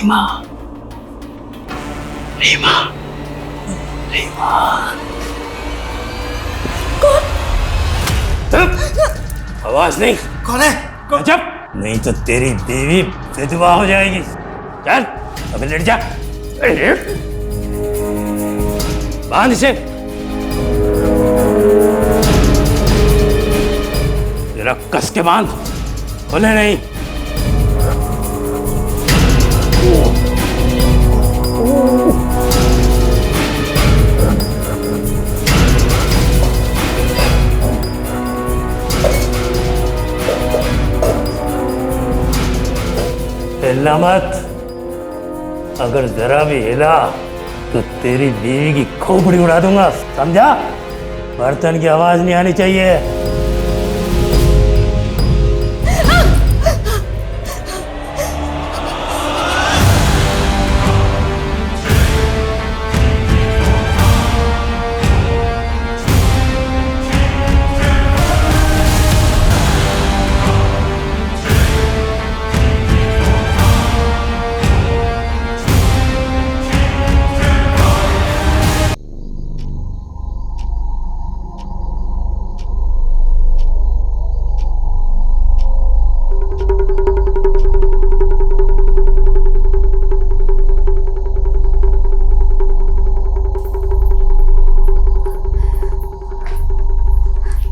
रीमा, रीमा, रीमा। कौन? आवाज नहीं। कौन है? जब नहीं तो तेरी बीवी विधवा हो जाएगी। चल अबे लेट जा, बांध इसे। जरा कस के बांध, खोले नहीं। हिलना मत, अगर जरा भी हिला तो तेरी बीवी की खोपड़ी उड़ा दूंगा, समझा? बर्तन की आवाज नहीं आनी चाहिए।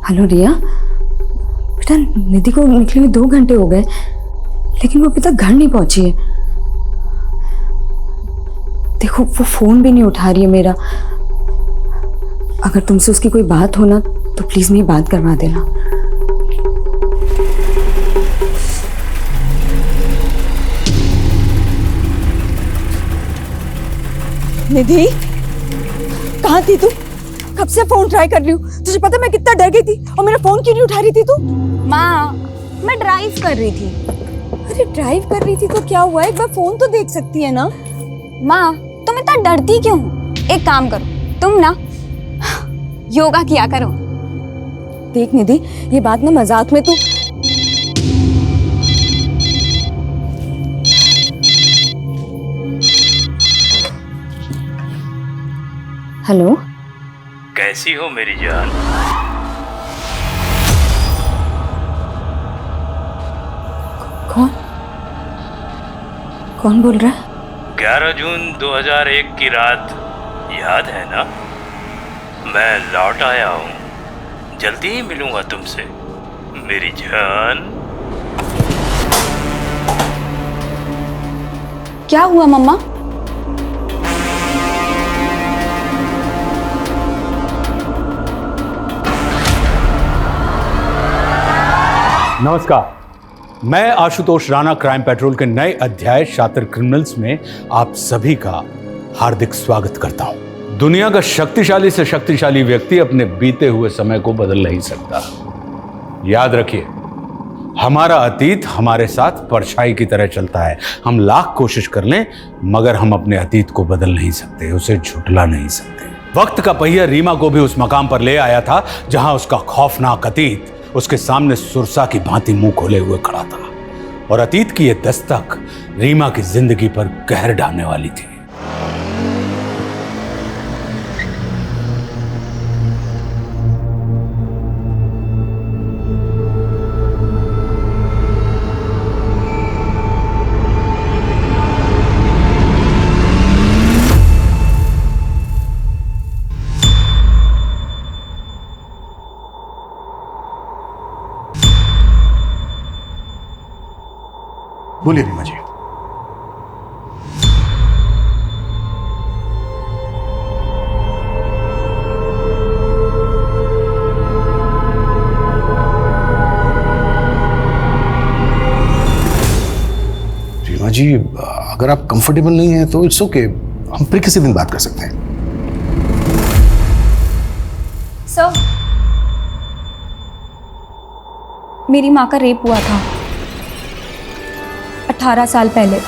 हेलो रिया, बेटा निधि को निकले हुए 2 घंटे हो गए, लेकिन वो अभी तक घर नहीं पहुंची है। देखो वो फोन भी नहीं उठा रही है मेरा। अगर तुमसे उसकी कोई बात हो ना तो प्लीज मेरी बात करवा देना। निधि, कहाँ थी तू? कब से फोन ट्राई कर रही हूँ। तुझे पता मैं कितना डर गई थी, और मेरा फोन क्यों नहीं उठा रही थी तू? माँ, मैं ड्राइव कर रही थी। अरे ड्राइव कर रही थी तो क्या हुआ, एक बार फोन तो देख सकती है ना। माँ, तुम इतना डरती क्यों हो? एक काम करो, तुम ना योगा किया करो। देख निधि, ये बात ना मजाक में तू। हेलो, कैसी हो मेरी जान? कौन कौन बोल रहा है? 11 जून 2001 की रात याद है ना? मैं लौट आया हूँ, जल्दी ही मिलूंगा तुमसे मेरी जान। क्या हुआ मम्मा? नमस्कार, मैं आशुतोष राणा क्राइम पेट्रोल के नए अध्याय शातिर क्रिमिनल्स में आप सभी का हार्दिक स्वागत करता हूं। दुनिया का शक्तिशाली से शक्तिशाली व्यक्ति अपने बीते हुए समय को बदल नहीं सकता। याद रखिए, हमारा अतीत हमारे साथ परछाई की तरह चलता है। हम लाख कोशिश कर लें मगर हम अपने अतीत को बदल नहीं सकते, उसे झुठला नहीं सकते। वक्त का पहिया रीमा को भी उस मकाम पर ले आया था जहां उसका खौफनाक अतीत उसके सामने सुरसा की भांति मुंह खोले हुए खड़ा था, और अतीत की यह दस्तक रीमा की जिंदगी पर कहर ढाने वाली थी। बोलिए रीमा जी। रीमा जी, अगर आप कंफर्टेबल नहीं हैं तो इट्स ओके, हम फिर किसी दिन बात कर सकते हैं। सर, मेरी माँ का रेप हुआ था 18 साल पहले।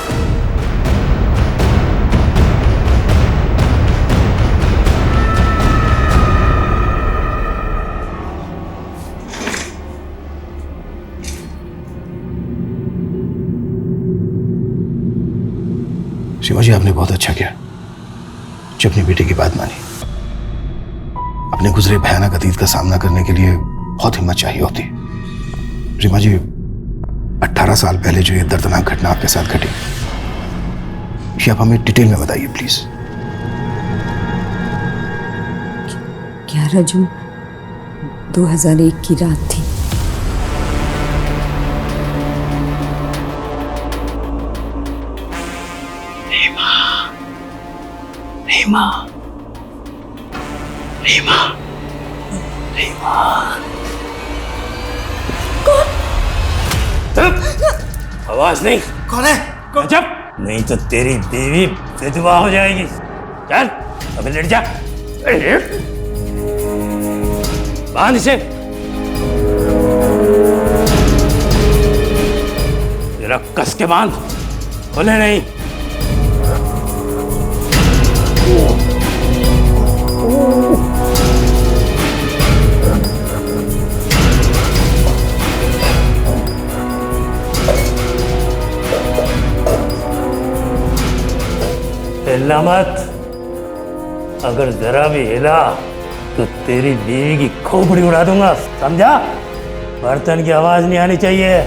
सीमा जी, आपने बहुत अच्छा किया जो अपनी बेटी की बात मानी। अपने गुजरे भयानक अतीत का सामना करने के लिए बहुत हिम्मत चाहिए होती। रीमा जी, 18 साल पहले जो ये दर्दनाक घटना आपके साथ घटी, ये आप हमें डिटेल में बताइए प्लीज। 11 जून 2001 की रात थी। आवाज नहीं। कौन है? जब नहीं तो तेरी बीवी विधवा हो जाएगी। चल अबे लेट जा। बांध इसे। जरा कस के बांध, खोले नहीं। हिलना मत, अगर जरा भी हिला तो तेरी बीवी की खोपड़ी उड़ा दूंगा, समझा? बर्तन की आवाज नहीं आनी चाहिए।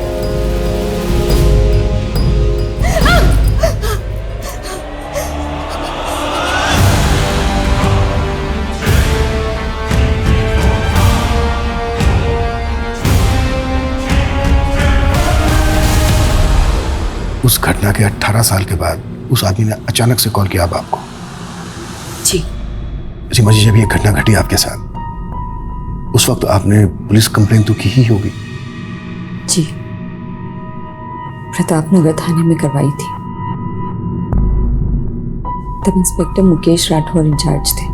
उस घटना के 18 साल के बाद उस आदमी ने अचानक से कॉल किया अब आपको। जी रीमा जी, जब ये घटना घटी आपके साथ, उस वक्त आपने पुलिस कंप्लेन तो की ही होगी। जी, प्रतापनगर थाने में करवाई थी। तब इंस्पेक्टर मुकेश राठौर इंचार्ज थे।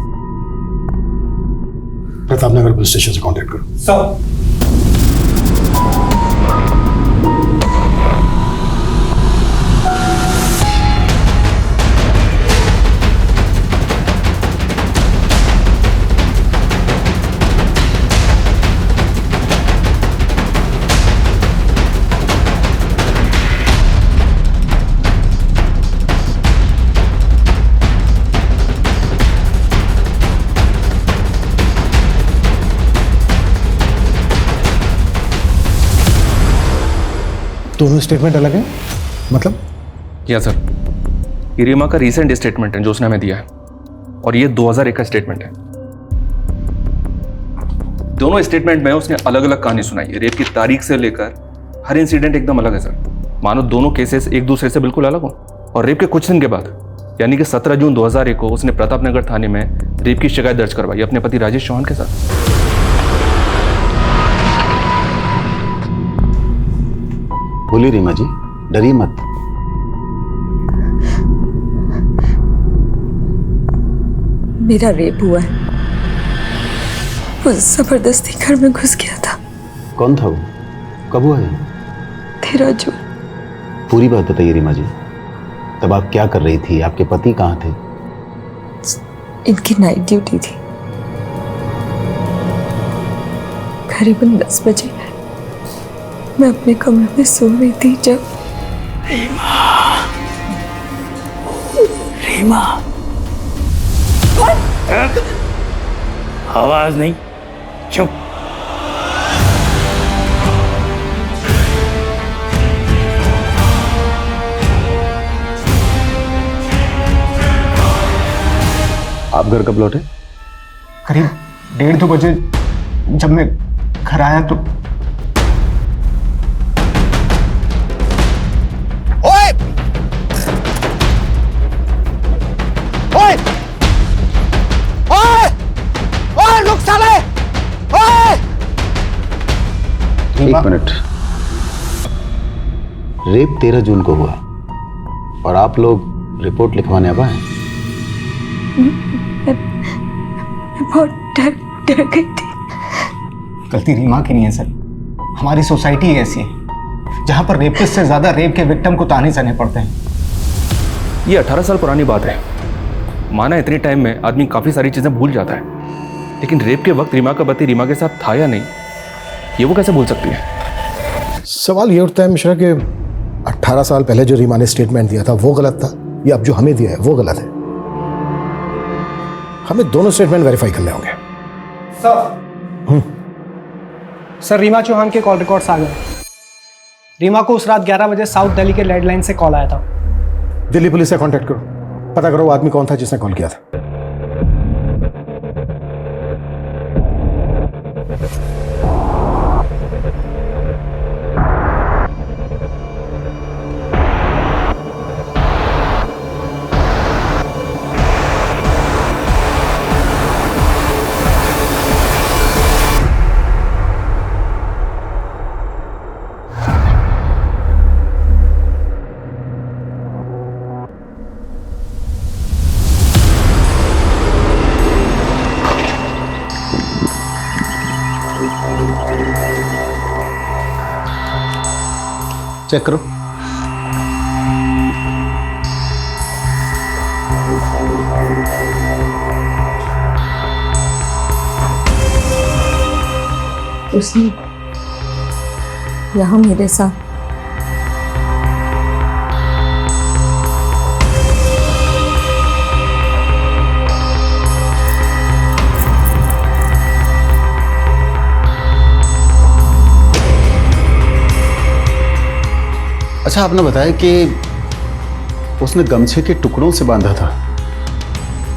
प्रतापनगर पुलिस स्टेशन से कांटेक्ट करो। सर, दोनों स्टेटमेंट अलग है? मतलब? या सर, ये रीमा का रीसेंट स्टेटमेंट है जो उसने हमें दिया है, और ये 2001 का स्टेटमेंट है। दोनों स्टेटमेंट में उसने अलग अलग कहानी सुनाई है। रेप की तारीख से लेकर हर इंसिडेंट एकदम अलग है सर। मानो दोनों केसेस एक दूसरे से बिल्कुल अलग हो। और रेप के कुछ दिन के बाद यानी कि 17 जून 2001 को उसने प्रतापनगर थाने में रेप की शिकायत दर्ज करवाई अपने पति राजेश चौहान के साथ। बोली रीमा जी, डरिए मत। मेरा रेप हुआ है। वो जबरदस्ती घर में घुस गया था। कौन था वो? कब हुआ है? 13 जून। पूरी बात बताइए रीमा जी। तब आप क्या कर रही थी? आपके पति कहाँ थे? इनकी नाइट ड्यूटी थी। करीबन 10 बजे मैं अपने कमरे में सो रही थी जब रीमा, आवाज नहीं, चुप। आप घर कब लौटे? करीब 1:30 बजे जब मैं घर आया तो एक मिनट। रेप 13 जून को हुआ और आप लोग रिपोर्ट लिखवाने अब आए? मैं बहुत डर गई थी। गलती रीमा की नहीं है सर। हमारी सोसाइटी ऐसी है जहां पर रेपिस्ट से ज्यादा रेप के विक्टिम को ताने सहने पड़ते हैं। ये 18 साल पुरानी बात है। माना इतने टाइम में आदमी काफ़ी सारी चीज़ें भूल जाता है, लेकिन रेप के वक्त रीमा का पति रीमा के साथ था या नहीं, ये वो कैसे भूल सकती है? सवाल ये उठता है मिश्रा कि 18 साल पहले जो रीमा ने स्टेटमेंट दिया था वो गलत था या अब जो हमें दिया है वो गलत है? हमें दोनों स्टेटमेंट वेरीफाई करने होंगे। सर रीमा चौहान के कॉल रिकॉर्ड्स आ गए। रीमा को उस रात 11 बजे साउथ दिल्ली के लैंडलाइन से कॉल आया था। दिल्ली पुलिस से कांटेक्ट करो, पता करो वो आदमी कौन था जिसने कॉल किया था। चेक करो। उसने यहाँ मेरे साथ अच्छा, आपने बताया कि उसने गमछे के टुकड़ों से बांधा था।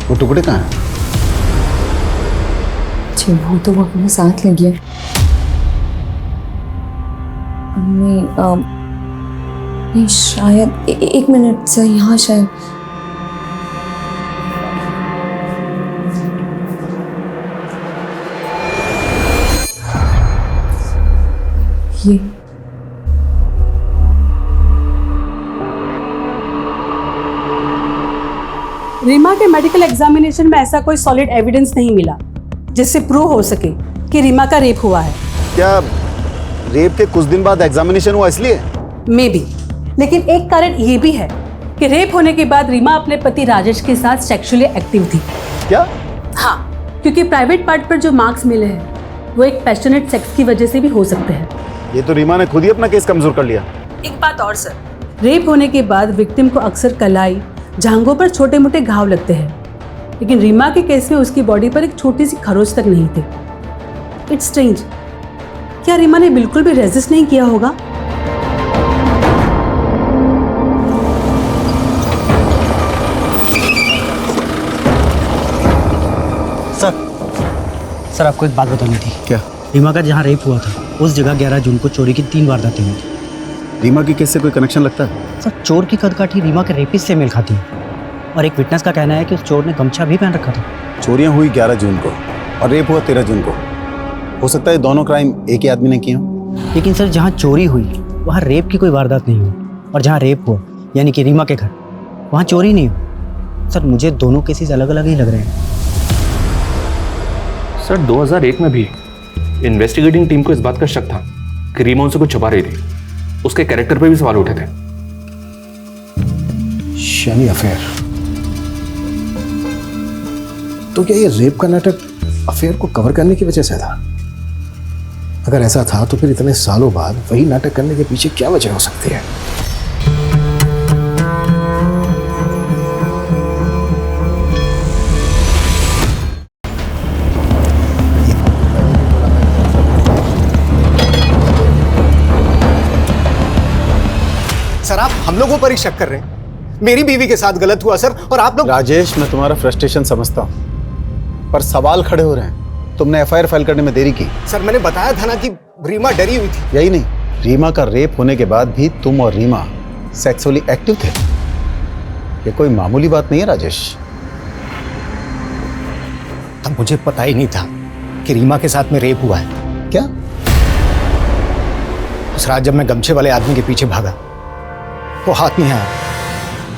वो टुकड़े कहाँ हैं? जी वो तो वो अपने साथ ले गया। नहीं शायद एक मिनट सर, यहाँ शायद ये रीमा के मेडिकल एग्जामिनेशन में ऐसा कोई सॉलिड एविडेंस नहीं मिला जिससे प्रूव हो सके कि रीमा का रेप हुआ है। क्या रेप के कुछ दिन बाद एग्जामिनेशन हुआ इसलिए? मे बी, लेकिन एक कारण ये भी है कि रेप होने के बाद रीमा अपने पति राजेश के साथ सेक्सुअली एक्टिव थी। क्या? हाँ, क्योंकि प्राइवेट पार्ट पर जो मार्क्स मिले हैं वो एक पैशनेट सेक्स की वजह से भी हो सकते हैं। ये तो रीमा ने खुद ही अपना केस कमजोर कर लिया। एक बात और सर, रेप होने के बाद विक्टिम को अक्सर कलाई, जांघों पर छोटे मोटे घाव लगते हैं, लेकिन रीमा के केस में उसकी बॉडी पर एक छोटी सी खरोच तक नहीं थी। इट्स स्ट्रेंज, क्या रीमा ने बिल्कुल भी रेजिस्ट नहीं किया होगा? सर आपको एक बात बतानी थी। क्या? रीमा का जहाँ रेप हुआ था उस जगह 11 जून को चोरी की 3 वारदातें हुई थी। रीमा की केस से कोई कनेक्शन लगता है? सर चोर की कदकाठी रीमा के रेपिस्ट से मेल खाती है और एक विटनेस का कहना है कि उस चोर ने गमछा भी पहन रखा था। चोरियां हुई 11 जून को और रेप हुआ 13 जून को। हो सकता है दोनों क्राइम एक ही आदमी ने किए हों। लेकिन सर जहाँ चोरी हुई वहाँ रेप की कोई वारदात नहीं हुई, और जहाँ रेप हुआ यानी कि रीमा के घर, वहाँ चोरी नहीं हुई। सर मुझे दोनों केसेस अलग अलग ही लग रहे हैं। सर 2001 में भी इन्वेस्टिगेटिंग टीम को इस बात का शक था कि रीमा उनसे कुछ छुपा रही थी। उसके कैरेक्टर पर भी सवाल उठे थे। शनी अफेयर, तो क्या ये रेप का नाटक अफेयर को कवर करने की वजह से था? अगर ऐसा था तो फिर इतने सालों बाद वही नाटक करने के पीछे क्या वजह हो सकती है? सर आप हम लोगों पर ही शक कर रहे हैं। मेरी बीवी के साथ गलत हुआ सर, और आप लोग। राजेश, मैं तुम्हारा फ्रस्ट्रेशन समझता हूं, पर सवाल खड़े हो रहे हैं। तुमने एफआईआर फाइल करने में देरी की। सर मैंने बताया था ना कि रीमा डरी हुई थी। यही नहीं, रीमा का रेप होने के बाद भी तुम और रीमा सेक्सुअली एक्टिव थे। ये कोई मामूली बात नहीं है राजेश। तब मुझे पता ही नहीं था कि रीमा के साथ में रेप हुआ है। क्या? उस रात जब मैं गमछे वाले आदमी के पीछे भागा, वो हाथ नहीं आया,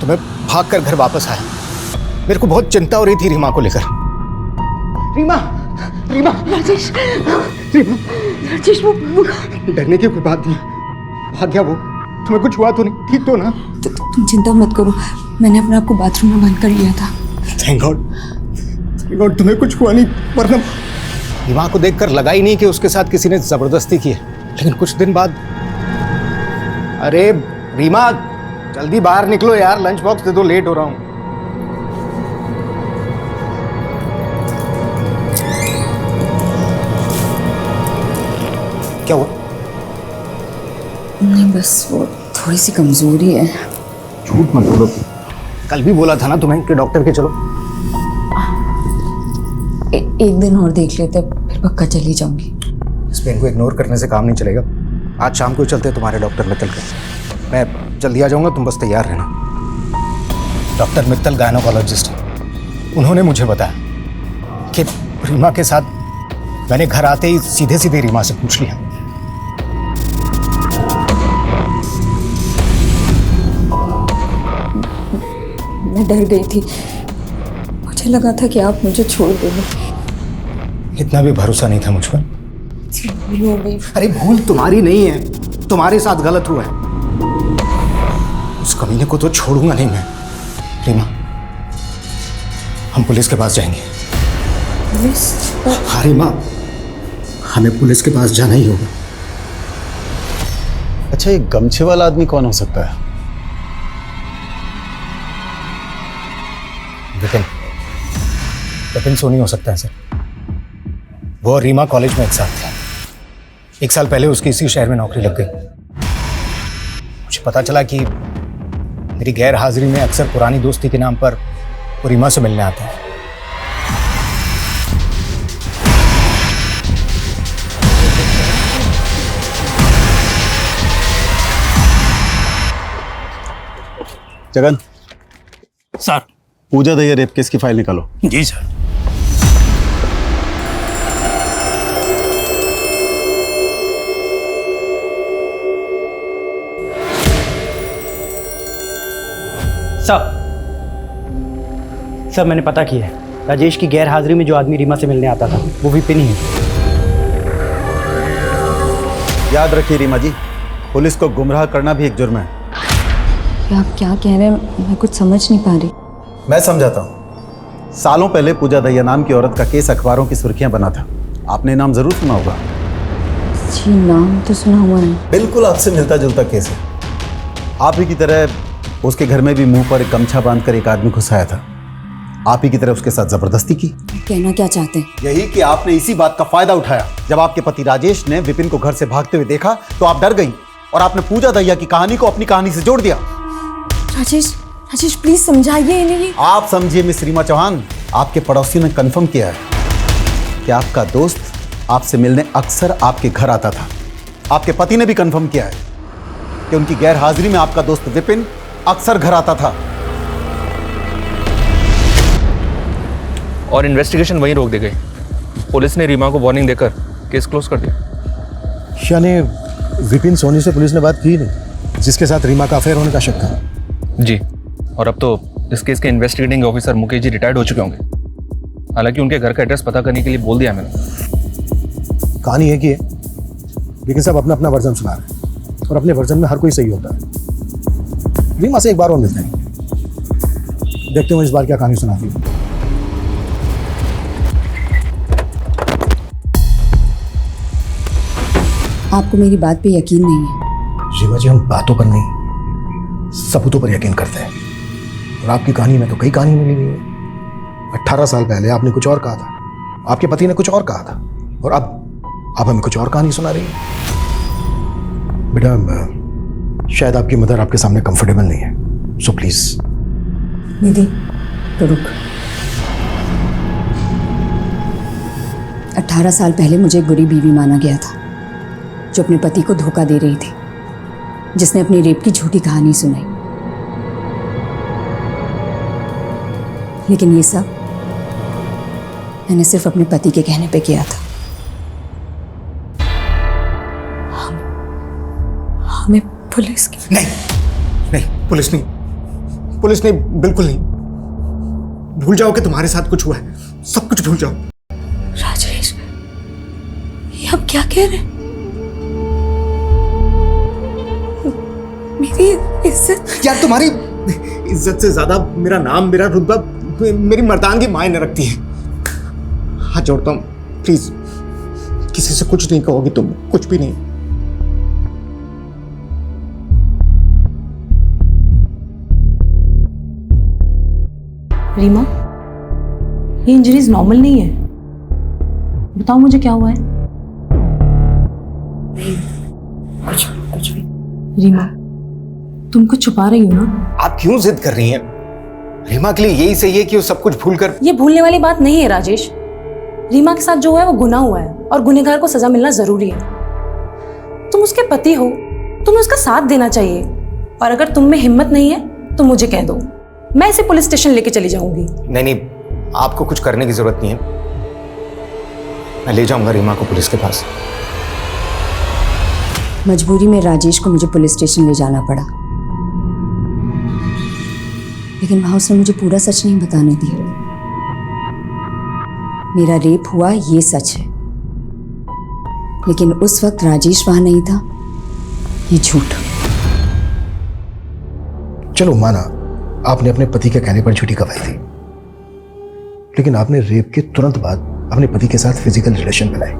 तो मैं भागकर घर वापस आया। मेरे को बहुत चिंता हो रही थी रीमा को लेकर। रीमा, रीमा, राजेश, रीमा, राजेश, वो डरने की कोई बात नहीं, भाग गया वो। तुम्हें कुछ हुआ तो नहीं? ठीक तो ना? तुम चिंता मत करो, मैंने अपने आप को बाथरूम में बंद कर लिया था। थैंक गॉड तुम्हें कुछ हुआ नहीं, वरना रीमा को देखकर लगा ही नहीं कि उसके साथ किसी ने जबरदस्ती की है। लेकिन कुछ दिन बाद, अरे रीमा जल्दी बाहर निकलो यार, लंच बॉक्स दे दो, लेट हो रहा हूँ। क्या हुआ? नहीं बस वो थोड़ी सी कमजोरी है। झूठ मत बोलो, कल भी बोला था ना तुम्हें कि डॉक्टर के चलो। एक दिन और देख लेते, फिर पक्का चली जाऊंगी। इस पेन को इग्नोर करने से काम नहीं चलेगा। आज शाम को चलते हैं तुम्हारे डॉक्टर मित्तल के। मैं जल्दी आ जाऊंगा, तुम बस तैयार रहना। डॉक्टर मित्तल गायनोकोलॉजिस्ट हैं। उन्होंने मुझे बताया कि रीमा के साथ मैंने घर आते ही सीधे सीधे रीमा से पूछ लिया। मैं डर गई थी, मुझे लगा था कि आप मुझे छोड़ दोगे। इतना भी भरोसा नहीं था मुझ पर। भूल हो गई। अरे भूल तुम्हारी नहीं है, तुम्हारे साथ गलत हुआ है। उस कमीने को तो छोड़ूंगा नहीं मैं। रीमा, हम पुलिस के पास जाएंगे। पुलिस? हाँ रीमा, हमें पुलिस के पास जाना ही होगा। अच्छा, ये गमछे वाला आदमी कौन हो सकता है? विपिन सोनी हो सकता है सर। वो और रीमा कॉलेज में एक साथ थे। 1 साल पहले उसकी इसी शहर में नौकरी लग गई। मुझे पता चला कि मेरी गैर हाजिरी में अक्सर पुरानी दोस्ती के नाम पर वो रीमा से मिलने आता है। जगन, सर। पूजा दहिया रेप केस की फाइल निकालो। जी सर। सर मैंने पता किया है, राजेश की गैर हाजिरी में जो आदमी रीमा से मिलने आता था वो विपिन ही है। याद रखिए रीमा जी, पुलिस को गुमराह करना भी एक जुर्म है। आप क्या कह रहे हैं, मैं कुछ समझ नहीं पा रही। मैं समझाता हूँ। सालों पहले पूजा दहिया नाम की औरत का केस अखबारों की सुर्खियां बना था। आपने नाम जरूर सुना होगा। जी नाम तो सुना हुआ है। बिल्कुल आपसे मिलता जुलता केस है। आप ही की तरह उसके घर में भी मुंह पर एक गमछा बांधकर एक आदमी घुसाया था। आप ही की तरह उसके साथ जबरदस्ती की। कहना क्या चाहते हैं? यही कि आपने इसी बात का फायदा उठाया। जब आपके पति राजेश ने विपिन को घर से भागते हुए देखा तो आप डर गई और आपने पूजा दहिया की कहानी को अपनी कहानी से जोड़ दिया। राजेश प्लीज समझाइए इन्हें। आप समझिए मिस रीमा चौहान, आपके पड़ोसी ने कंफर्म किया है कि आपका दोस्त आपसे मिलने अक्सर आपके घर आता था। आपके पति ने भी कंफर्म किया है कि उनकी गैर हाजिरी में आपका दोस्त विपिन अक्सर घर आता था। और इन्वेस्टिगेशन वहीं रोक दी गई। पुलिस ने रीमा को वार्निंग देकर केस क्लोज कर दिया। यानी विपिन सोनी से पुलिस ने बात की नहीं, जिसके साथ रीमा का अफेयर होने का शक था। जी, और अब तो इस केस के investigating officer Mukesh ji retired हो चुके होंगे। हालांकि उनके घर का एड्रेस पता करने के लिए बोल दिया मैंने। कहानी है कि है, लेकिन सब अपना अपना वर्जन सुना रहे हैं और अपने वर्जन में हर कोई सही होता है। रीमा से एक बार और मिलते हैं, देखते हैं इस बार क्या कहानी सुनाती है। आपको मेरी बात पे यकीन नहीं है? रीमा जी, हम बातों पर नहीं सबूतों पर यकीन करते हैं। और आपकी कहानी में तो कई कहानी मिली हुई है। 18 साल पहले आपने कुछ और कहा था, आपके पति ने कुछ और कहा था, और अब आप हमें कुछ और कहानी सुना रही है। बेटा, शायद आपकी मदर आपके सामने कंफर्टेबल नहीं है, सो प्लीज। निधि तो रुक। 18 साल पहले मुझे एक बुरी बीवी माना गया था जो अपने पति को धोखा दे रही थी, जिसने अपनी रेप की झूठी कहानी सुनाई। लेकिन ये सब मैंने सिर्फ अपने पति के कहने पे किया था। हमें पुलिस की नहीं, पुलिस नहीं, बिल्कुल नहीं। भूल जाओ कि तुम्हारे साथ कुछ हुआ है, सब कुछ भूल जाओ। राजेश, ये आप क्या कह रहे हैं? मेरी इज्जत? यार, तुम्हारी इज्जत से ज्यादा मेरा नाम, मेरा रुतबा, मेरी मर्दानगी मायने रखती है। हाथ जोड़ता हूँ, प्लीज किसी से कुछ नहीं कहोगी तुम, कुछ भी नहीं। रीमा, ये इंजरीज नॉर्मल नहीं है। बताओ मुझे क्या हुआ है? कुछ भी। रीमा, तुम कुछ छुपा रही हो ना? आप क्यों जिद कर रही हैं? रीमा के लिए यही सही है कि वो सब कुछ भूल कर। ये भूलने वाली बात नहीं है राजेश। रीमा के साथ जो हुआ है वो गुनाह हुआ है और गुनहगार को सजा मिलना जरूरी है। तुम उसके पति हो, तुम्हें उसका साथ देना चाहिए। और अगर तुम में हिम्मत नहीं है तो मुझे कह दो, मैं इसे पुलिस स्टेशन लेके चली जाऊंगी। नहीं, आपको कुछ करने की जरूरत नहीं है। मैं ले जाऊंगा रीमा को पुलिस के पास। मजबूरी में राजेश को मुझे पुलिस स्टेशन ले जाना पड़ा, लेकिन वहां उसने मुझे पूरा सच नहीं बताने दिया। मेरा रेप हुआ ये सच है, लेकिन उस वक्त राजेश वहां नहीं था, ये झूठ। चलो माना आपने अपने पति के कहने पर झूठी गवाही दी, लेकिन आपने रेप के तुरंत बाद अपने पति के साथ फिजिकल रिलेशन बनाए।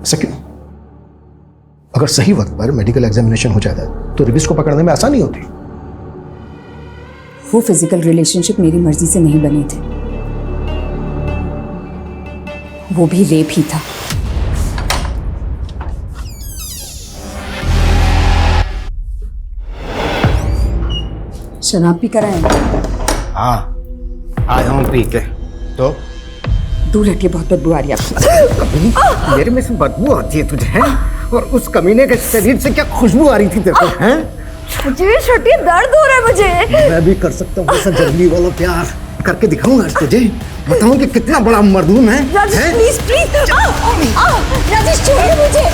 ऐसा क्यों? अगर सही वक्त पर मेडिकल एग्जामिनेशन हो जाता तो रेपिस्ट को पकड़ने में आसानी होती। वो फिजिकल रिलेशनशिप मेरी मर्जी से नहीं बने थे, वो भी रेप ही था। शराब भी कराए? हाँ, आया हूँ पी के। तो दूर हटिए, बहुत बदबू आ रही है आपको। मेरे में से बदबू आती है तुझे, हैं? और उस कमीने के शरीर से क्या खुशबू आ रही थी तेरे को, हैं? मुझे छोटी दर्द हो रहा है मुझे। मैं भी कर सकता हूँ ऐसा जंगली वाला प्यार, करके दिखाऊंगा आज तुझे। बताऊं कि कितना बड़ा मर्दूम है। राजेश प्लीज प्लीज, राजेश छोड़िए मुझे।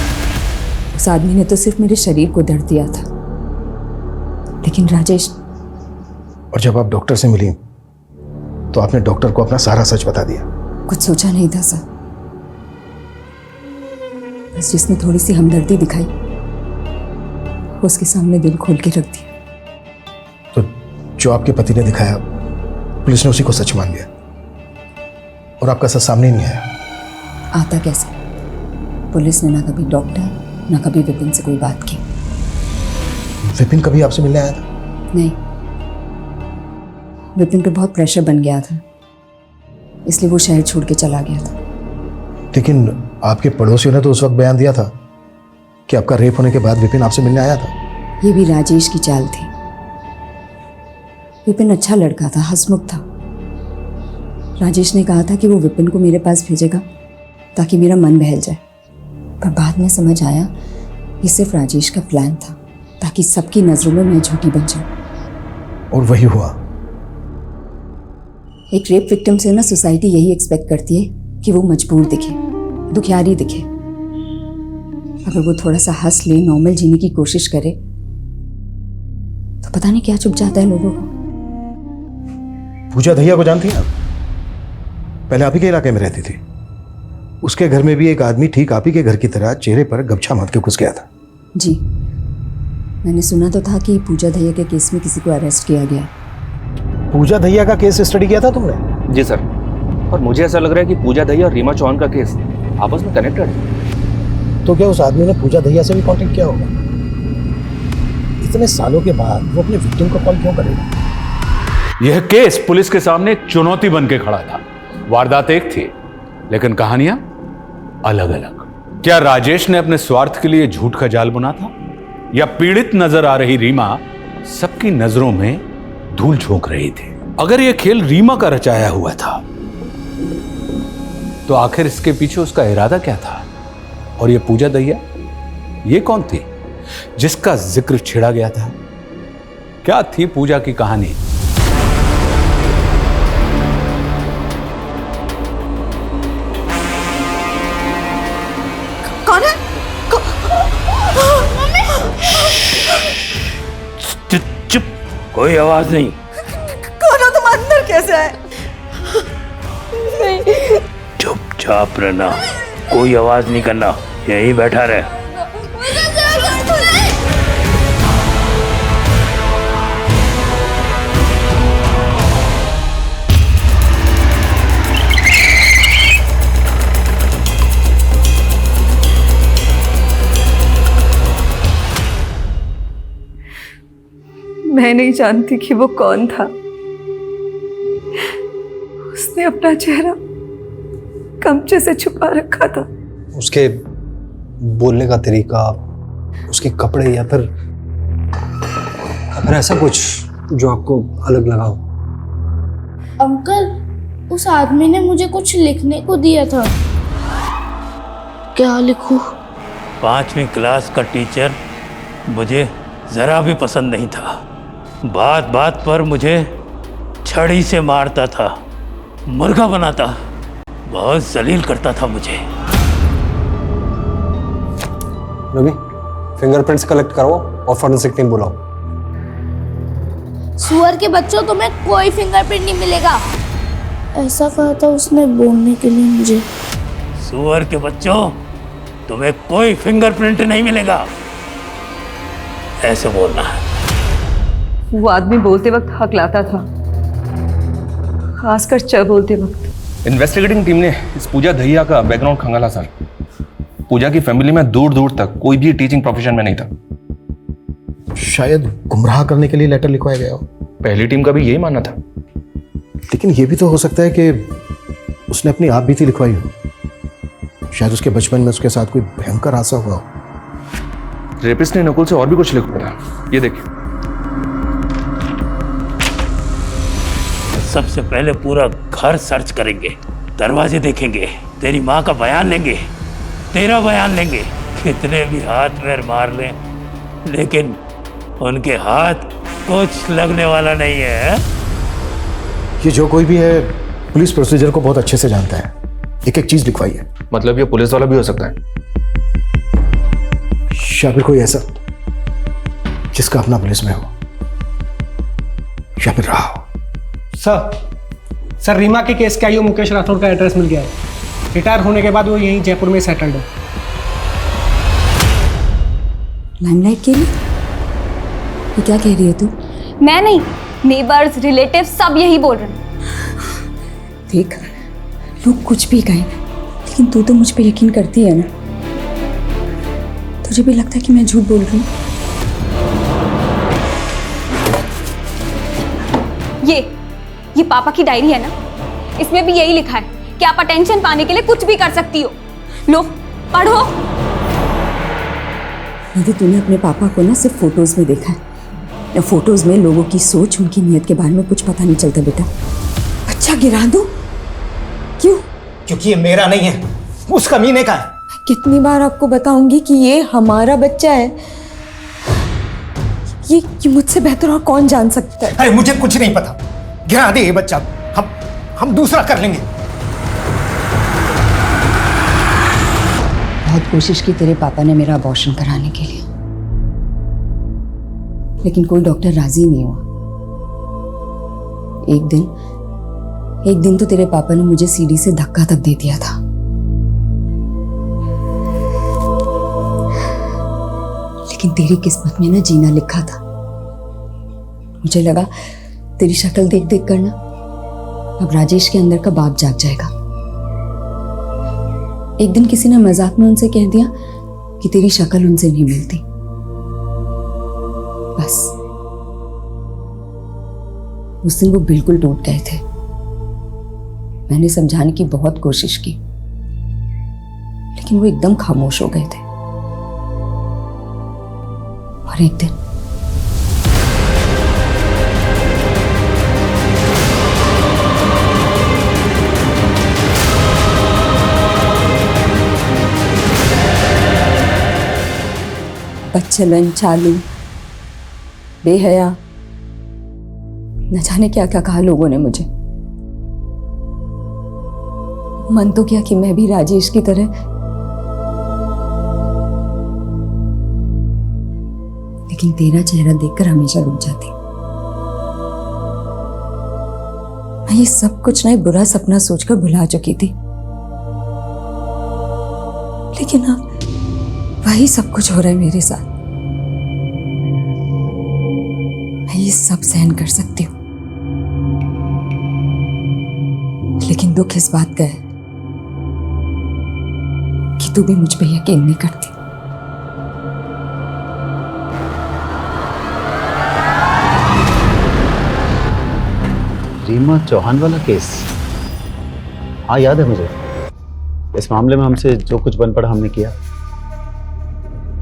उस आदमी ने तो सिर्फ मेरे शरीर को दर्द दिया था, लेकिन राजेश। और जब आप डॉक्टर से मिली तो आपने डॉक्टर को अपना सारा सच बता दिया। कुछ सोचा नहीं था सर, बस जिसने थोड़ी सी हमदर्दी दिखाई उसके सामने दिल खोल के रख दिया। तो जो आपके पति ने दिखाया पुलिस ने उसी को सच मान लिया और आपका सच सामने नहीं आया। आता कैसे? पुलिस ने ना कभी डॉक्टर ना कभी विपिन से कोई बात की। विपिन कभी आपसे मिलने आया था? नहीं, विपिन पे बहुत प्रेशर बन गया था, इसलिए वो शहर छोड़ के चला गया था। लेकिन आपके पड़ोसियों ने तो उस वक्त बयान दिया था कि आपका रेप होने के बाद विपिन आपसे मिलने आया था। ये भी राजेश की चाल थी। विपिन अच्छा लड़का था, हंसमुख था। राजेश ने कहा था कि वो विपिन को मेरे पास भेजेगा ताकि मेरा मन बहल जाए, पर बाद में समझ आया ये सिर्फ राजेश का प्लान था ताकि सबकी नजरों में मैं झूठी बन जाऊं। और वही हुआ। एक रेप विक्टिम से ना सोसाइटी यही एक्सपेक्ट करती है कि वो मजबूर दिखे, दुखियारी दिखे। अगर वो थोड़ा सा हंस ले, नॉर्मल जीने की कोशिश करे तो पता नहीं क्या चुप जाता है लोगों को। पूजा दहिया को जानती हैं आप? पहले आप ही के इलाके में रहती थी। उसके घर में भी एक आदमी ठीक आप ही के घर की तरह चेहरे पर गमछा बांध के घुस गया था। जी, मैंने सुना तो था कि पूजा दहिया के केस में किसी को अरेस्ट किया गया। पूजा दहिया का केस स्टडी किया था तुमने? जी सर, और मुझे ऐसा लग रहा है कि पूजा दहिया और रीमा चौहान का केस आपस में कनेक्टेड है। तो क्या उस आदमी ने पूजा दहिया से भी कांटेक्ट किया होगा? इतने सालों के बाद वो अपने विक्टिम को कॉल क्यों करेगा? यह केस पुलिस के सामने एक चुनौती बन के खड़ा था। वारदात एक थी, लेकिन कहानियां अलग अलग। क्या राजेश ने अपने स्वार्थ के लिए झूठ का जाल बुना था, या पीड़ित नजर आ रही रीमा सबकी नजरों में धूल झोंक रही थी? अगर यह खेल रीमा का रचाया हुआ था तो आखिर इसके पीछे उसका इरादा क्या था? और यह पूजा दहिया, ये कौन थी जिसका जिक्र छिड़ा गया था? क्या थी पूजा की कहानी? कौन है? चुप, कोई आवाज नहीं। कौन हो तुम? अंदर कैसे आए? चुपचाप रहना, कोई आवाज नहीं करना, यहीं बैठा रहे। मैं नहीं जानती कि वो कौन था, उसने अपना चेहरा गमछे से छुपा रखा था। उसके बोलने का तरीका, उसके कपड़े या फिर ऐसा कुछ जो आपको अलग लगा हो? अंकल, उस आदमी ने मुझे कुछ लिखने को दिया था। क्या लिखूं? 5वीं क्लास का टीचर मुझे ज़रा भी पसंद नहीं था। बात बात पर मुझे छड़ी से मारता था, मुर्गा बनाता, बहुत जलील करता था मुझे। रवि, फिंगरप्रिंट्स कलेक्ट करवाओ और फॉरेंसिक टीम बुलाओ। सुअर के बच्चों, तुम्हें कोई फिंगरप्रिंट नहीं मिलेगा। ऐसा कहा था उसने बोलने के लिए मुझे। सुअर के बच्चों, तुम्हें कोई फिंगरप्रिंट नहीं मिलेगा, ऐसे बोलना है। वो आदमी बोलते वक्त हक लाता था, खासकर च बोलते वक्त। इन्वेस्टिगेटिंग टीम ने इस पूजा दहिया का बैकग्राउंड खंगाला सर। पूजा की फैमिली में दूर दूर तक कोई भी टीचिंग प्रोफेशन में नहीं था। शायद गुमराह करने के लिए लेटर लिखवाया गया हो। पहली टीम का भी यही मानना था। लेकिन यह भी तो हो सकता है कि उसने अपनी आप बीती लिखवाई हो। शायद उसके बचपन में उसके साथ कोई भयंकर हादसा हुआ हो। रेपिस्ट ने नकुल से और भी कुछ लिखा था, ये देखिए। सबसे पहले पूरा घर सर्च करेंगे, दरवाजे देखेंगे, तेरी माँ का बयान लेंगे, तेरा बयान लेंगे। कितने भी हाथ पैर मार लें, लेकिन उनके हाथ कुछ लगने वाला नहीं है। ये जो कोई भी है पुलिस प्रोसीजर को बहुत अच्छे से जानता है। एक एक चीज लिखवाई है। मतलब ये पुलिस वाला भी हो सकता है। या फिर कोई ऐसा जिसका अपना पुलिस में हो, या फिर रहा हो। सर रीमा के केस का मुकेश राठौर का एड्रेस मिल गया है। रिटायर होने के बाद वो यहीं जयपुर में सेटल्ड है। लाइमलाइट के लिए ये क्या कह रही है तू? मैं नहीं, नेबर्स, रिलेटिव्स सब यही बोल रहे हैं। देख, लोग कुछ भी कहें, लेकिन तू तो मुझ पे यकीन करती है ना। तुझे भी लगता है कि मैं झूठ बोल रही हूँ? ये पापा की डायरी है ना, इसमें भी यही लिखा है कि आप अटेंशन पाने के लिए कुछ भी कर सकती हो। लो पढ़ो। यदि तूने अपने पापा को ना सिर्फ फोटोज में देखा है, या फोटोज में लोगों की सोच, उनकी नीयत के बारे में कुछ पता नहीं चलता बेटा। बच्चा गिरा दो। क्यों? क्योंकि ये मेरा नहीं है, उस कमीने का है। कितनी बार आपको बताऊंगी कि ये हमारा बच्चा है। ये मुझसे बेहतर और कौन जान सकता है? अरे मुझे कुछ नहीं पता, गिरा दे ये बच्चा, हम दूसरा कर लेंगे। बहुत कोशिश की तेरे पापा ने मेरा अबॉर्शन कराने के लिए, लेकिन कोई डॉक्टर राजी नहीं हुआ। एक दिन तो तेरे पापा ने मुझे सीढ़ी से धक्का तक दे दिया था। लेकिन तेरी किस्मत में ना जीना लिखा था। मुझे लगा तेरी शक्ल देख देख कर ना अब राजेश के अंदर का बाप जाग जाएगा। एक दिन किसी ने मजाक में उनसे कह दिया कि तेरी शक्ल उनसे नहीं मिलती। बस उस दिन वो बिल्कुल टूट गए थे। मैंने समझाने की बहुत कोशिश की, लेकिन वो एकदम खामोश हो गए थे। और एक दिन बदचलन, चालू, बेहया, न जाने क्या क्या कहा लोगों ने मुझे। मन तो किया कि मैं भी राजेश की तरह, लेकिन तेरा चेहरा देखकर हमेशा रुक जाती। मैं ये सब कुछ ना बुरा सपना सोचकर भुला चुकी थी, लेकिन अब वही सब कुछ हो रहा है मेरे साथ। मैं ये सब सहन कर सकती हूँ, लेकिन दुख इस बात का है कि तू भी मुझ पे यकीन नहीं करती। रीमा चौहान वाला केस हाँ याद है मुझे, इस मामले में हमसे जो कुछ बन पड़ा हमने किया।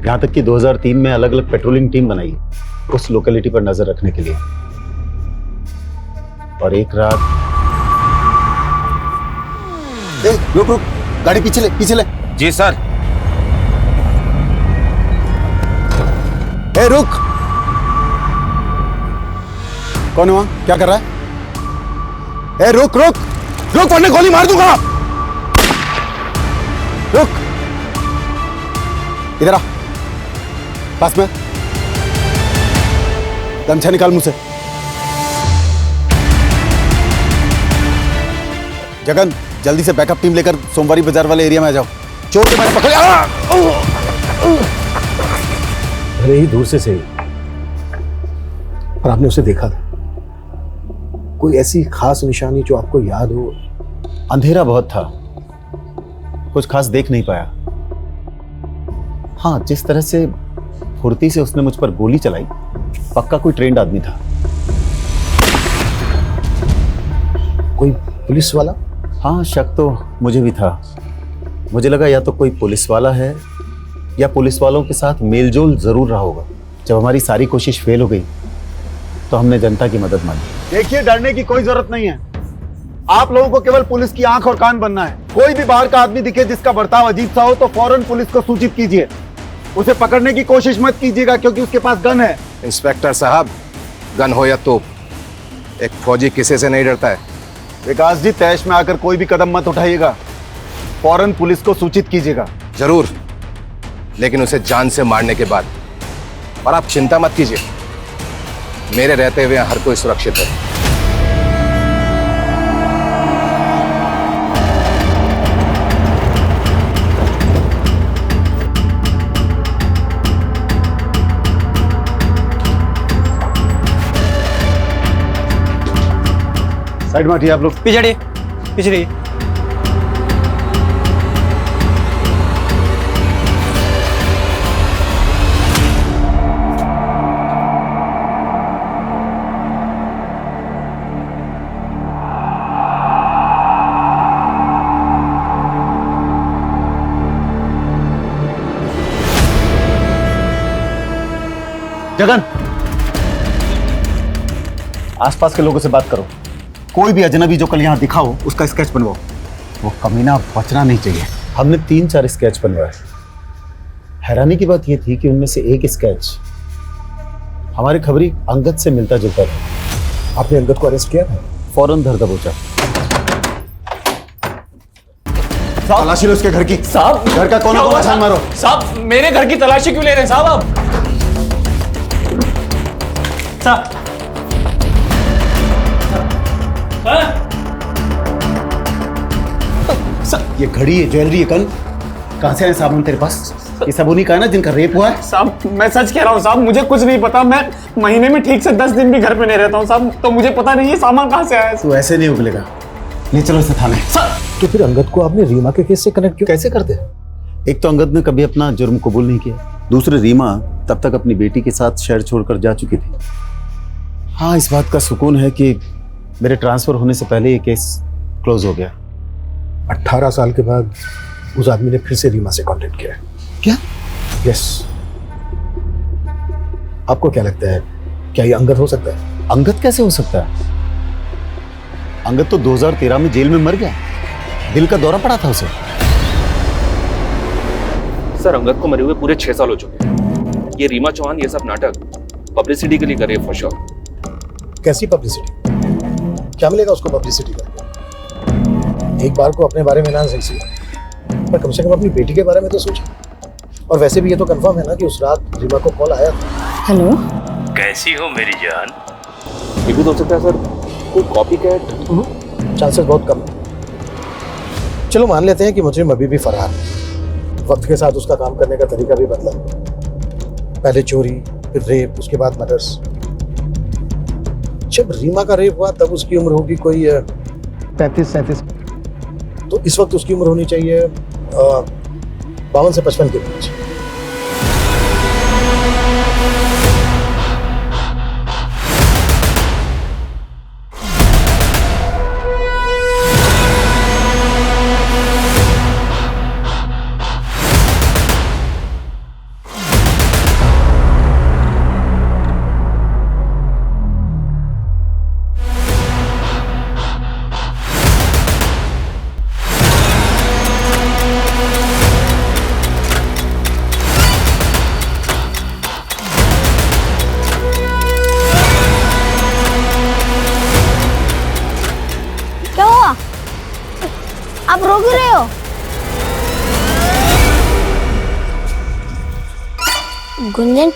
यहाँ तक कि 2003 में अलग अलग पेट्रोलिंग टीम बनाई उस लोकेलिटी पर नजर रखने के लिए। और एक रात रुक रुक, गाड़ी पीछे ले। जी सर। रुक, कौन है वहां, क्या कर रहा है? रुक रुक रुक, वरना गोली मार दूंगा। रुक, इधर आ, पास में। गमछा निकाल मुंह से। जगन, जल्दी से बैकअप टीम लेकर सोमवारी बाजार वाले एरिया में आ जाओ। चोर के मैंने पकड़ लिया। भले ही दूर से सही, पर आपने उसे देखा था? कोई ऐसी खास निशानी जो आपको याद हो? अंधेरा बहुत था, कुछ खास देख नहीं पाया। हाँ, जिस तरह से फुर्ती से उसने मुझ पर गोली चलाई, पक्का कोई ट्रेंड आदमी था। कोई पुलिस वाला? हाँ, शक तो मुझे भी था। मुझे लगा या तो कोई पुलिस वाला है या पुलिस वालों के साथ मेलजोल जरूर रहा होगा। जब हमारी सारी कोशिश फेल हो गई तो हमने जनता की मदद मांगी। देखिए, डरने की कोई जरूरत नहीं है। आप लोगों को केवल पुलिस की आंख और कान बनना है। कोई भी बाहर का आदमी दिखे जिसका बर्ताव अजीब सा हो तो फौरन पुलिस को सूचित कीजिए। उसे पकड़ने की कोशिश मत कीजिएगा क्योंकि उसके पास गन है। इंस्पेक्टर साहब, गन हो या तोप, एक फौजी किसी से नहीं डरता है। विकास जी, तैश में आकर कोई भी कदम मत उठाइएगा, फौरन पुलिस को सूचित कीजिएगा। जरूर, लेकिन उसे जान से मारने के बाद। और आप चिंता मत कीजिए, मेरे रहते हुए हर कोई सुरक्षित है। साइड में हटिए आप लोग। पीछे रहिए, पीछे रहिए। जगन, आसपास के लोगों से बात करो। कोई भी अजनबी जो कल यहाँ दिखा हो उसका स्केच बनवाओ। वो कमीना बचना नहीं चाहिए। हमने 3-4 स्केच बनवाए। हैरानी की बात यह थी कि उनमें से एक स्केच हमारे खबरी अंगद से मिलता जुलता था। आपने अंगद को अरेस्ट किया था? फौरन धर दबोचा। तलाशी लो उसके घर की। साहब, घर का कोना कोना छान मारो। साहब, मेरे घर की तलाशी क्यों ले रहे हैं साहब आप? साहब, ये घड़ी है, ज्वेलरी है, कल कहां से आए साबुन तेरे पास? ये सब उन्हीं का है ना जिनका रेप हुआ है? साहब, मैं सच कह रहा हूँ साहब, मुझे कुछ नहीं पता। मैं महीने में ठीक से 10 दिन भी घर पे नहीं रहता हूँ साहब, तो मुझे पता नहीं है सामान कहाँ से आया। तू ऐसे नहीं उगलेगा। ले चलो इसे थाने। तो फिर अंगद को आपने रीमा के केस से कनेक्ट क्यों? कैसे करते? एक तो अंगद ने कभी अपना जुर्म कबूल नहीं किया, दूसरे रीमा तब तक अपनी बेटी के साथ शहर छोड़कर जा चुकी थी। हाँ, इस बात का सुकून है कि मेरे ट्रांसफर होने से पहले ये केस क्लोज हो गया। 18 साल के बाद उस आदमी ने फिर से रीमा से कांटेक्ट किया है। क्या? यस। आपको क्या लगता है, क्या ये अंगद हो सकता है? अंगद कैसे हो सकता है? अंगद तो 2013 में जेल में मर गया, दिल का दौरा पड़ा था उसे। सर, अंगद को मरे हुए पूरे 6 साल हो चुके हैं। ये रीमा चौहान ये सब नाटक पब्लिसिटी के लिए कर रही है फॉर श्योर। कैसी पब्लिसिटी? क्या मिलेगा उसको पब्लिसिटी का? एक बार को अपने बारे में ना सही, पर कम से कम अपनी बेटी के बारे में तो सोचे। और वैसे भी ये तो कंफर्म है ना कि उस रात रीमा को कॉल आया था। हेलो, कैसी हो मेरी जान? ये भी तो हो सकता है सर, कोई कॉपी कैट। चांसेस बहुत कम है। चलो मान लेते हैं कि मुजरिम अभी भी फरार है। वक्त के साथ उसका काम करने का तरीका भी बदला, पहले चोरी, फिर रेप, उसके बाद मर्डर्स। जब रीमा का रेप हुआ तब उसकी उम्र होगी कोई 35-37, तो इस वक्त उसकी उम्र होनी चाहिए 52 से 55 के बीच। गुंजन,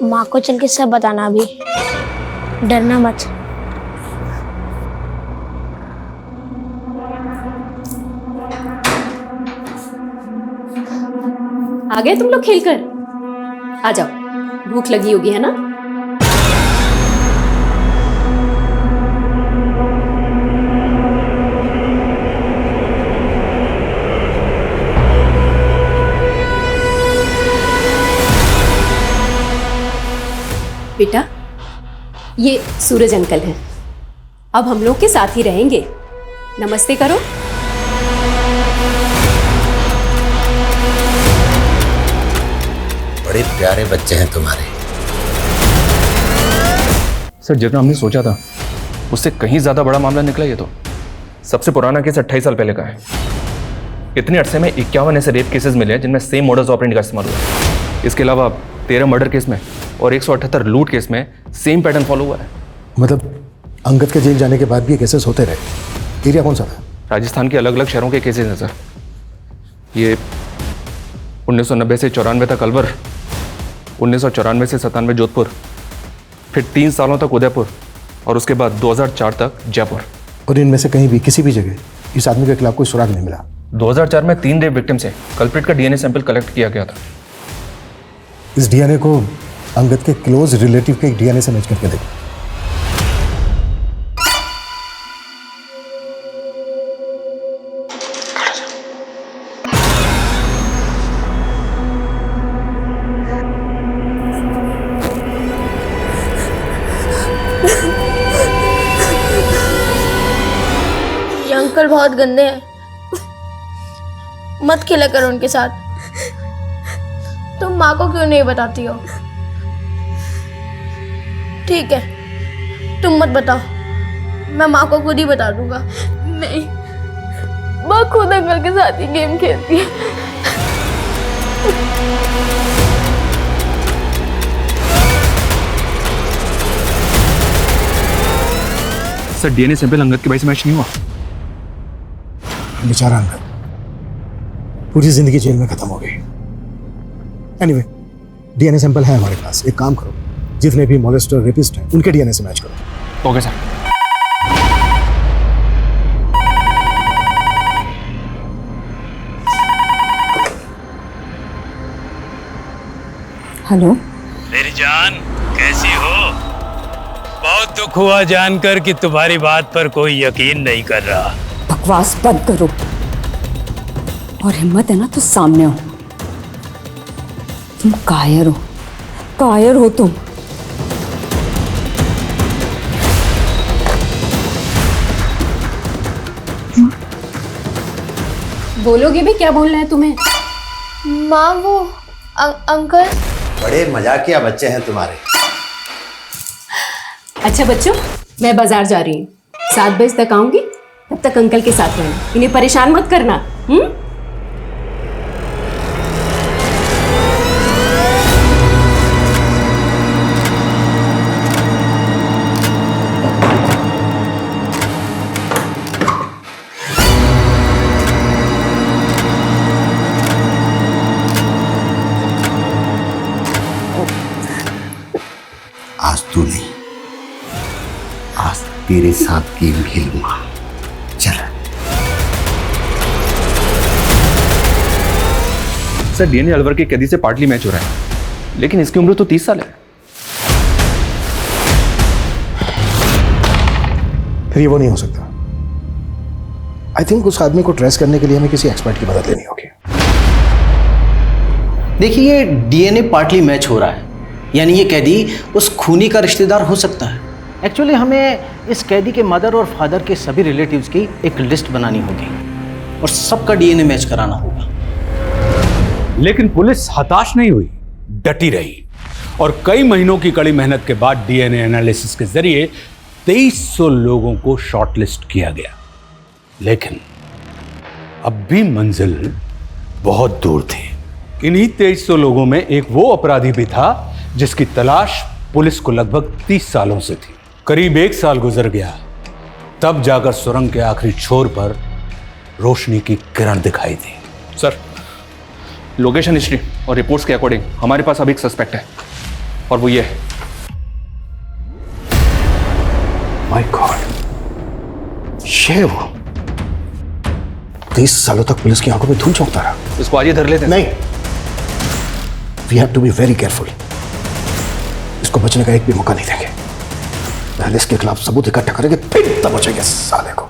माँ को चल के सब बताना अभी, डरना मत। आ गए तुम लोग खेलकर? आ जाओ, भूख लगी होगी है ना? बेटा, ये सूरज अंकल हैं। अब हम लोग के साथ ही रहेंगे। नमस्ते करो। बड़े प्यारे बच्चे हैं तुम्हारे। सर, जितना हमने सोचा था उससे कहीं ज्यादा बड़ा मामला निकला ये तो। सबसे पुराना केस 28 साल पहले का है। इतने अरसे में 51 ऐसे रेप केसेस मिले हैं जिनमें सेम मोडस ऑपरेंडी का इस्तेमाल हुआ है। इसके अलावा 13 मर्डर केस में और 178 लूट केस में सेम पैटर्न फॉलो हुआ है। मतलब अंगद के जेल जाने के बाद भी ये केसेस होते रहे। एरिया कौन सा था? राजस्थान के अलग अलग शहरों के केसेस हैं सर। ये 1990 से 94 तक अलवर, 1994 से 97 जोधपुर, फिर 3 सालों तक उदयपुर और उसके बाद 2004 तक जयपुर। और इनमें से कहीं भी किसी भी जगह इस आदमी के खिलाफ कोई सुराग नहीं मिला? 2004 में 3 रेप विक्टिम से कल्प्रिट का डीएनए सैंपल कलेक्ट किया गया था। इस डीएनए को अंगद के क्लोज रिलेटिव के डीएनए से मैच करके देखो। ये अंकल बहुत गंदे हैं, मत खेला करो उनके साथ। तुम माँ को क्यों नहीं बताती हो? ठीक है, तुम मत बताओ, मैं माँ को खुद ही बता दूंगा। नहीं, माँ खुद अंकल के साथ ही गेम खेलती है। सर, डीएनए सैंपल अंगद के भाई से मैच नहीं हुआ। बेचारा अंगद पूरी जिंदगी जेल में खत्म हो गई। एनीवे, डीएनए सैंपल है हमारे पास। एक काम करो, जितने भी मॉलेस्टर रेपिस्ट हैं उनके डीएनए से मैच करो। Okay sir. हेलो। मेरी जान, कैसी हो? बहुत दुख हुआ जानकर कि तुम्हारी बात पर कोई यकीन नहीं कर रहा। बकवास बंद करो, और हिम्मत है ना तो सामने आओ। तुम कायर हो, कायर हो तुम। बोलोगे भी? क्या बोलना है तुम्हें? माँ, वो अंकल। बड़े मजाकिया बच्चे हैं तुम्हारे। अच्छा बच्चों, मैं बाजार जा रही हूँ, 7 बजे तक आऊंगी। तब तक अंकल के साथ रहना, इन्हें परेशान मत करना। आज तू नहीं, आज तेरे साथ गेम खेलूंगा। चल। सर, डीएनए अलवर के कैदी से पार्टली मैच हो रहा है, लेकिन इसकी उम्र तो 30 साल है। फिर ये वो नहीं हो सकता। आई थिंक उस आदमी को ट्रेस करने के लिए हमें किसी एक्सपर्ट की मदद लेनी होगी। देखिए, ये डीएनए पार्टली मैच हो रहा है, यानी ये कैदी उस खूनी का रिश्तेदार हो सकता है। एक्चुअली हमें इस कैदी के मदर और फादर के सभी रिलेटिव्स की एक लिस्ट बनानी होगी और सबका डीएनए मैच कराना होगा। लेकिन पुलिस हताश नहीं हुई, डटी रही और कई महीनों की कड़ी मेहनत के बाद डीएनए एनालिसिस के जरिए 2300 लोगों को शॉर्टलिस्ट किया गया। लेकिन अब भी मंजिल बहुत दूर थी। इन्हीं 2300 लोगों में एक वो अपराधी भी था जिसकी तलाश पुलिस को लगभग 30 सालों से थी। करीब 1 साल गुजर गया, तब जाकर सुरंग के आखिरी छोर पर रोशनी की किरण दिखाई दी। सर, लोकेशन हिस्ट्री और रिपोर्ट्स के अकॉर्डिंग हमारे पास अभी एक सस्पेक्ट है, और वो ये है। माय गॉड, ये वो 30 सालों तक पुलिस की आंखों में धूल झोंकता रहा। इसको आज ही धर लेते हैं। नहीं, we have to be very careful. इसको बचने का एक भी मौका नहीं देंगे। पहले इसके खिलाफ सबूत इकट्ठा करेंगे, फिर तब बचेंगे साले को।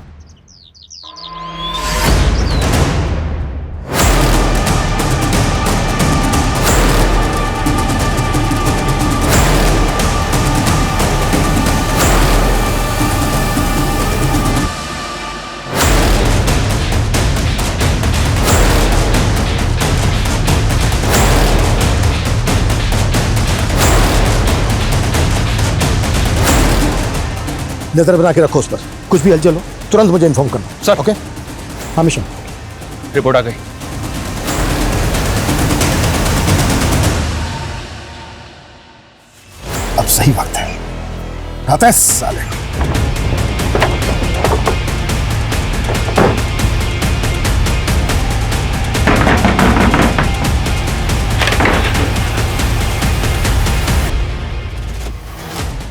नजर बना के रखो उस पर, कुछ भी हलचल हो तुरंत मुझे इन्फॉर्म करना। सर। ओके, हाँ मिशन। रिपोर्ट आ गई। अब सही वक्त है, आता है साले।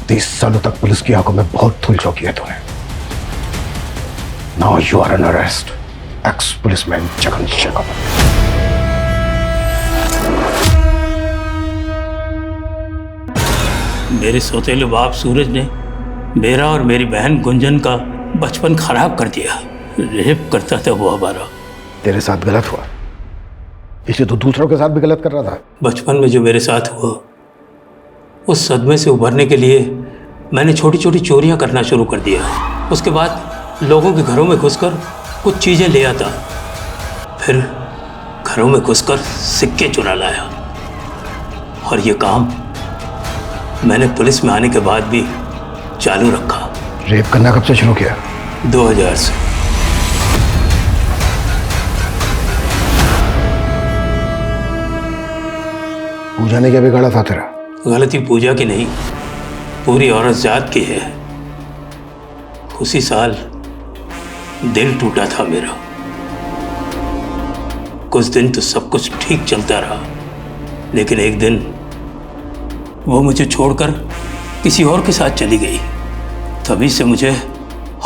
तीस सालों तक पुलिस की आंखों में बहुत धूल झोंकी है तूने। Now you are an arrest, ex policeman Jagan Shekhar. मेरे सौतेले बाप सूरज ने मेरा और मेरी बहन गुंजन का बचपन खराब कर दिया। रेप करता था वो हमारा। तेरे साथ गलत हुआ, इसलिए तो दूसरों के साथ भी गलत कर रहा था। बचपन में जो मेरे साथ हुआ, उस सदमे से उभरने के लिए मैंने छोटी छोटी चोरियां करना शुरू कर दिया। उसके बाद लोगों के घरों में घुसकर कुछ चीज़ें ले आता, फिर घरों में घुसकर सिक्के चुरा लाया। और ये काम मैंने पुलिस में आने के बाद भी चालू रखा। रेप करना कब से शुरू किया? 2000 से। पूजा ने क्या बिगाड़ा था तेरा? गलती पूजा की नहीं, पूरी औरत जात की है। उसी साल दिल टूटा था मेरा। कुछ दिन तो सब कुछ ठीक चलता रहा, लेकिन एक दिन वो मुझे छोड़कर किसी और के साथ चली गई। तभी से मुझे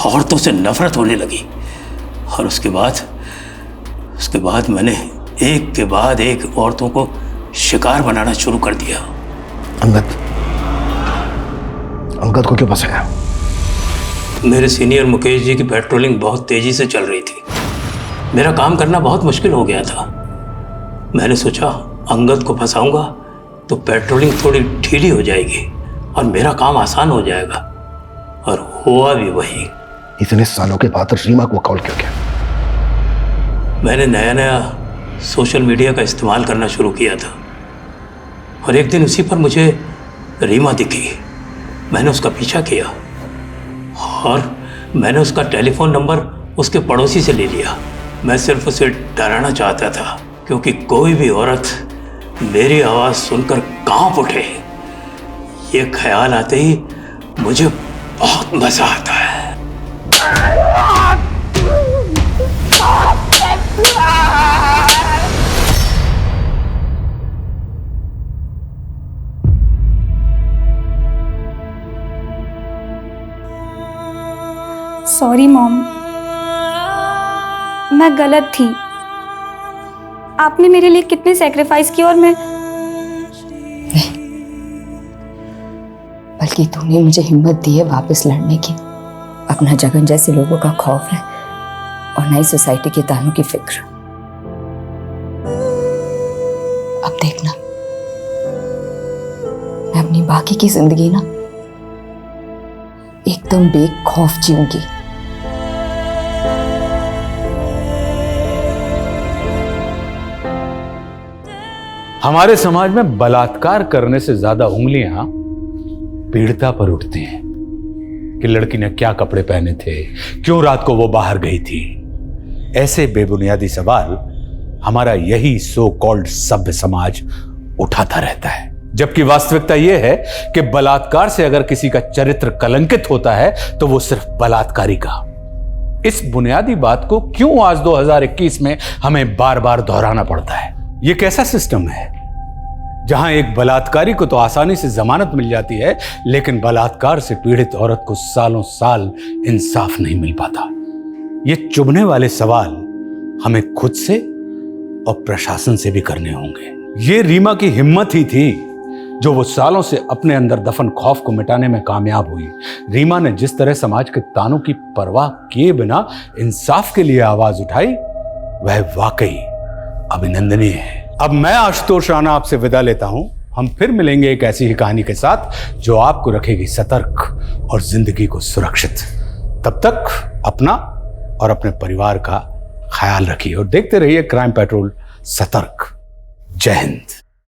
औरतों से नफरत होने लगी। और उसके बाद मैंने एक के बाद एक औरतों को शिकार बनाना शुरू कर दिया। अंगद को क्यों फंसाया? मेरे सीनियर मुकेश जी की पेट्रोलिंग बहुत तेजी से चल रही थी। मेरा काम करना बहुत मुश्किल हो गया था। मैंने सोचा अंगद को फंसाऊंगा तो पेट्रोलिंग थोड़ी ढीली हो जाएगी और मेरा काम आसान हो जाएगा। और हुआ भी वही। इतने सालों के बाद रीमा को कॉल क्यों किया? मैंने नया सोशल मीडिया का इस्तेमाल करना शुरू किया था और एक दिन उसी पर मुझे रीमा दिखी। मैंने उसका पीछा किया और मैंने उसका टेलीफोन नंबर उसके पड़ोसी से ले लिया। मैं सिर्फ उसे डराना चाहता था, क्योंकि कोई भी औरत मेरी आवाज़ सुनकर कांप उठे, ये ख्याल आते ही मुझे बहुत मजा आता है। सॉरी मॉम, मैं गलत थी। आपने मेरे लिए कितने सैक्रिफाइस किए और मैं नहीं, बल्कि तूने मुझे हिम्मत दी है वापस लड़ने की। अपना जगन जैसे लोगों का खौफ है और नई सोसाइटी के तानों की फिक्र। अब देखना, मैं अपनी बाकी की जिंदगी ना एकदम बेखौफ जीऊंगी। हमारे समाज में बलात्कार करने से ज्यादा उंगलियां पीड़िता पर उठती हैं कि लड़की ने क्या कपड़े पहने थे, क्यों रात को वो बाहर गई थी। ऐसे बेबुनियादी सवाल हमारा यही सो कॉल्ड सभ्य समाज उठाता रहता है, जबकि वास्तविकता यह है कि बलात्कार से अगर किसी का चरित्र कलंकित होता है तो वो सिर्फ बलात्कारी का। इस बुनियादी बात को क्यों आज 2021 में हमें बार बार दोहराना पड़ता है? ये कैसा सिस्टम है जहां एक बलात्कारी को तो आसानी से जमानत मिल जाती है, लेकिन बलात्कार से पीड़ित औरत को सालों साल इंसाफ नहीं मिल पाता। ये चुभने वाले सवाल हमें खुद से और प्रशासन से भी करने होंगे। ये रीमा की हिम्मत ही थी जो वो सालों से अपने अंदर दफन खौफ को मिटाने में कामयाब हुई। रीमा ने जिस तरह समाज के तानों की परवाह किए बिना इंसाफ के लिए आवाज उठाई, वह वाकई अभिनंदनीय है। अब मैं आशुतोष राणा आपसे विदा लेता हूं। हम फिर मिलेंगे एक ऐसी ही कहानी के साथ जो आपको रखेगी सतर्क और जिंदगी को सुरक्षित। तब तक अपना और अपने परिवार का ख्याल रखिए और देखते रहिए क्राइम पेट्रोल सतर्क। जय हिंद।